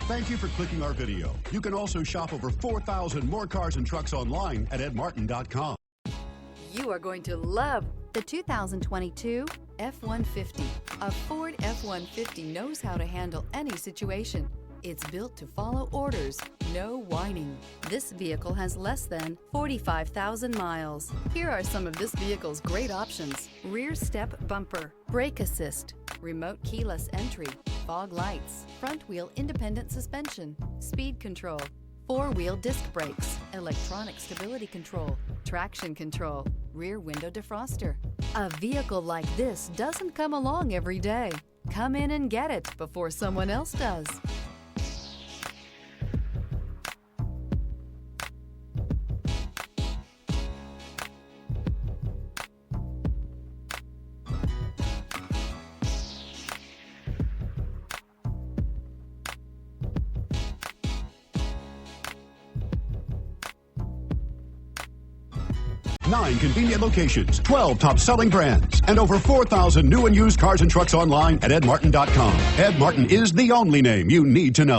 Thank you for clicking our video. You can also shop over 4,000 more cars and trucks online at edmartin.com. You are going to love the 2022 F-150. A Ford F-150 knows how to handle any situation. It's built to follow orders, no whining. This vehicle has less than 45,000 miles. Here are some of this vehicle's great options: rear step bumper, brake assist, remote keyless entry, fog lights, front wheel independent suspension, speed control, four-wheel disc brakes, electronic stability control, traction control, rear window defroster. A vehicle like this doesn't come along every day. Come in and get it before someone else does. Nine convenient locations, 12 top-selling brands, and over 4,000 new and used cars and trucks online at edmartin.com. Ed Martin is the only name you need to know.